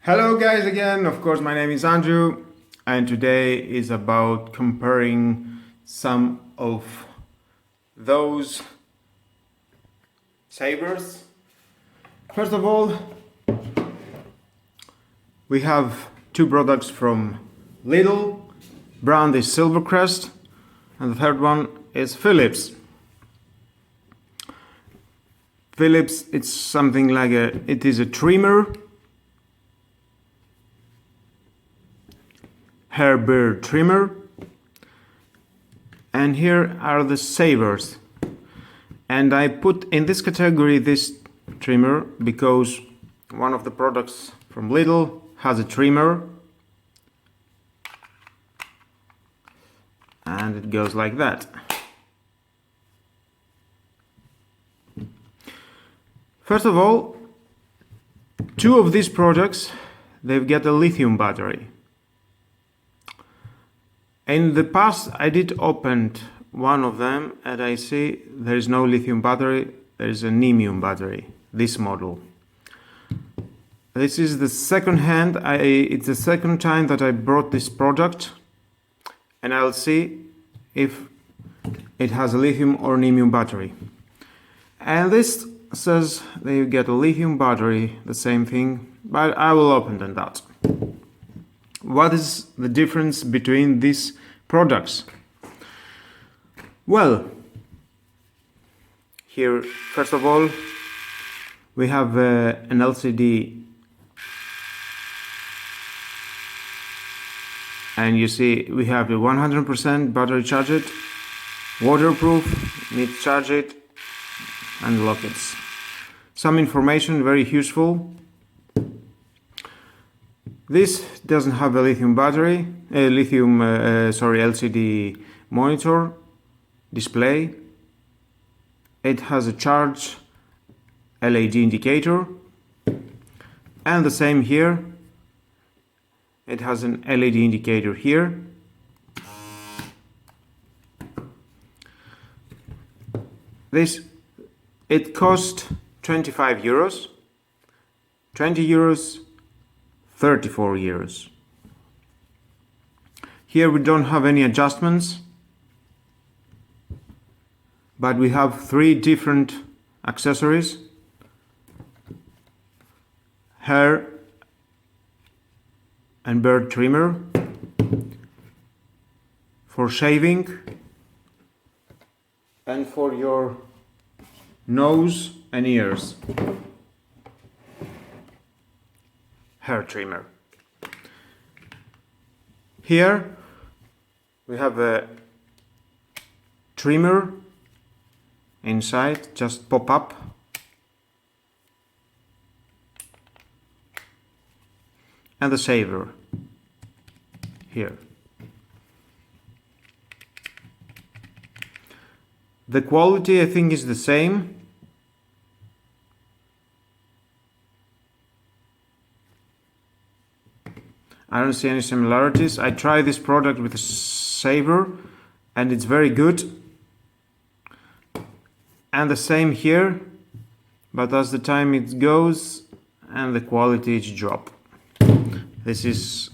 Hello guys again, of course my name is Andrew and today is about comparing some of those savers. First of all, we have two products from Lidl. Brand is Silvercrest and the third one is Philips. Philips, it's something like it is a trimmer, hair beard trimmer, and here are the savers. And I put in this category this trimmer because one of the products from Lidl has a trimmer and it goes like that. First of all, two of these products, they've got a lithium battery. In the past, I did open one of them and I see there is no lithium battery, there is a neodymium battery, this model. This is the second hand, it's the second time that I brought this product and I'll see if it has a lithium or neodymium battery. And this says that you get a lithium battery, the same thing, but I will open that. What is the difference between these products? Well, here, first of all, we have an LCD, and you see we have the 100% battery charged, waterproof, need to charge it, and lock it. Some information, very useful. This doesn't have a lithium battery, LCD monitor display. It has a charge LED indicator, and the same here. It has an LED indicator here. It cost 25 euros, 20 euros, 34 euros. Here we don't have any adjustments, but we have three different accessories: hair and beard trimmer for shaving and for your nose and ears. Hair trimmer. Here we have a trimmer inside, just pop up. And the saver here. The quality I think is the same. I don't see any similarities. I tried this product with a saver and it's very good. And the same here, but as the time it goes and the quality is drop.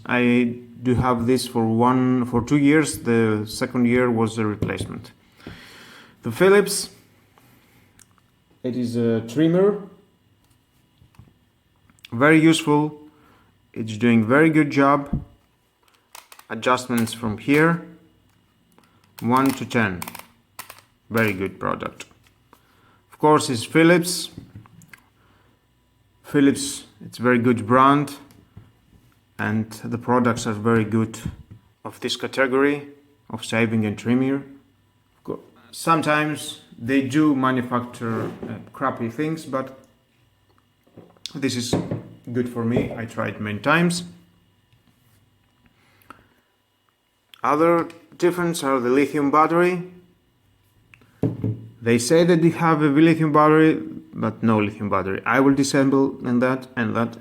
I do have this for 2 years. The second year was a replacement. The Philips, it is a trimmer, very useful. It's doing very good job. Adjustments from here, 1 to 10. Very good product. Of course, it's Philips. Philips, it's a very good brand, and the products are very good of this category of shaving and trimming. Sometimes they do manufacture crappy things, but this is good for me. I tried many times. Other difference are the lithium battery. They say that they have a lithium battery, but no lithium battery. I will disassemble that,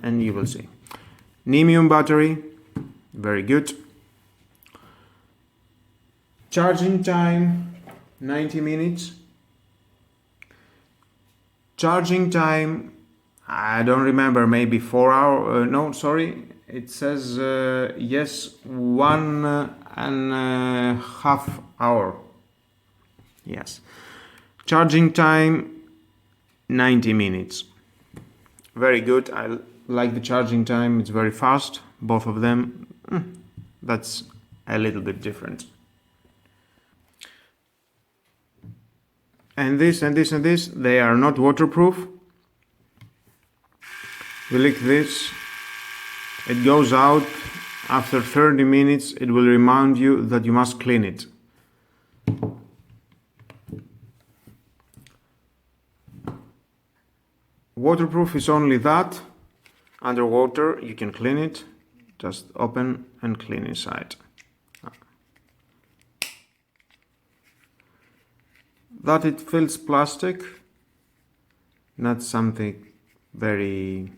and you will see. Neodymium battery, very good. Charging time, 90 minutes. Charging time, I don't remember, maybe 4 hours. No, sorry, it says yes, 1.5 hour. Yes. Charging time 90 minutes. Very good. I like the charging time. It's very fast. Both of them. That's a little bit different. And this and this and this, they are not waterproof. You lick this, it goes out. After 30 minutes, it will remind you that you must clean it. Waterproof is only that. Underwater, you can clean it. Just open and clean inside. That it feels plastic, not something very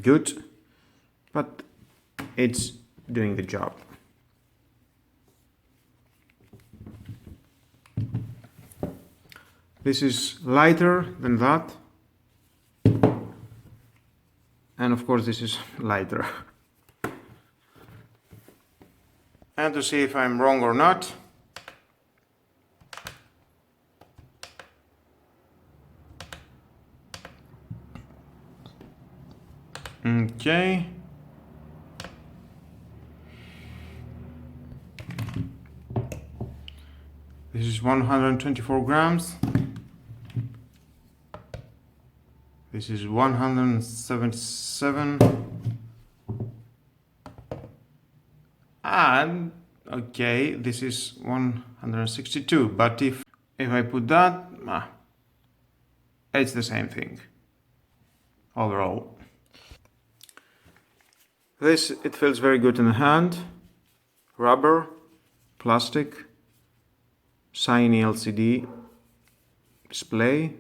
good, but it's doing the job. This is lighter than that, and of course this is lighter. And to see if I'm wrong or not, okay. This is 124 grams. This is 177. And okay, this is 162. But if I put that, it's the same thing overall. This, it feels very good in the hand. Rubber, plastic, shiny LCD display.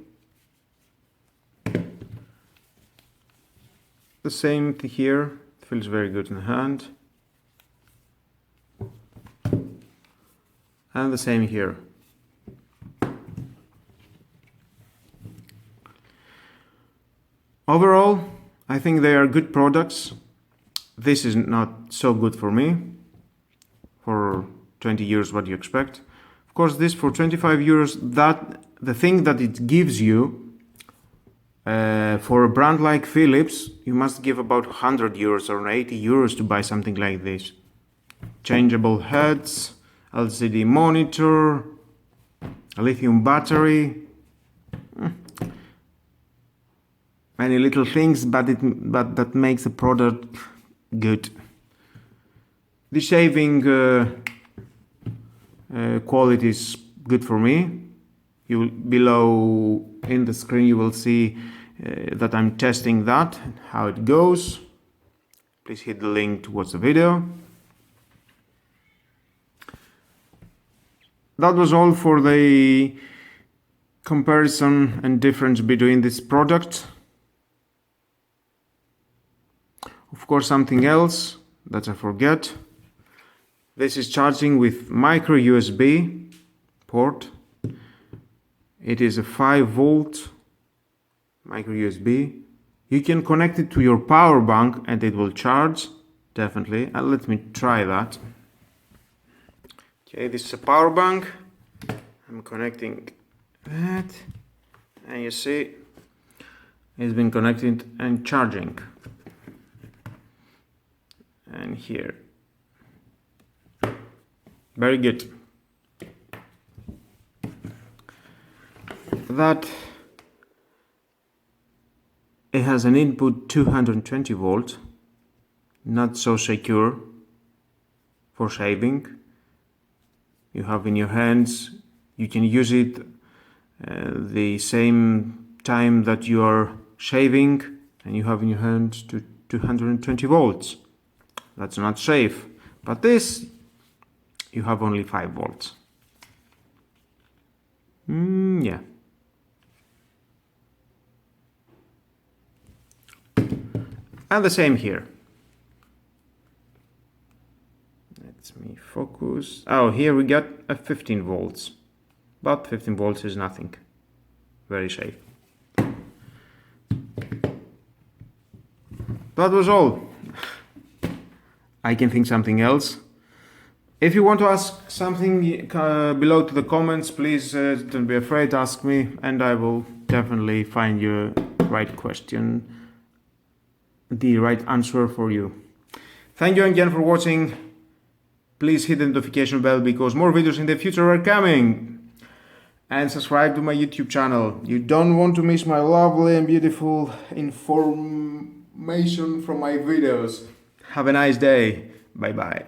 The same here, it feels very good in the hand. And the same here. Overall, I think they are good products. This is not so good for me. For 20 euros, what do you expect? Of course, this for 25 euros, that the thing that it gives you, for a brand like Philips, you must give about 100 euros or 80 euros to buy something like this. Changeable heads, LCD monitor, a lithium battery, many little things, but that makes the product good. The shaving quality is good for me. You will, below in the screen you will see that I'm testing that, how it goes. Please hit the link to watch the video. That was all for the comparison and difference between this product. Of course, something else that I forget. This is charging with micro USB port. It is a 5-volt micro USB. You can connect it to your power bank and it will charge, definitely. Let me try that. Okay, this is a power bank. I'm connecting that, and you see it's been connected and charging. And here, very good. That it has an input 220 volt, not so secure for shaving. You have in your hands, you can use it the same time that you are shaving, and you have in your hands to 220 volts. That's not safe. But this, you have only 5 volts. Yeah. And the same here. Let me focus. Oh, here we got a 15 volts. But 15 volts is nothing. Very safe. that was all. I can think something else. If you want to ask something below to the comments, please don't be afraid, ask me, and I will definitely find your right question, the right answer for you. Thank you again for watching. Please hit the notification bell because more videos in the future are coming. And subscribe to my YouTube channel. You don't want to miss my lovely and beautiful information from my videos. Have a nice day. Bye bye.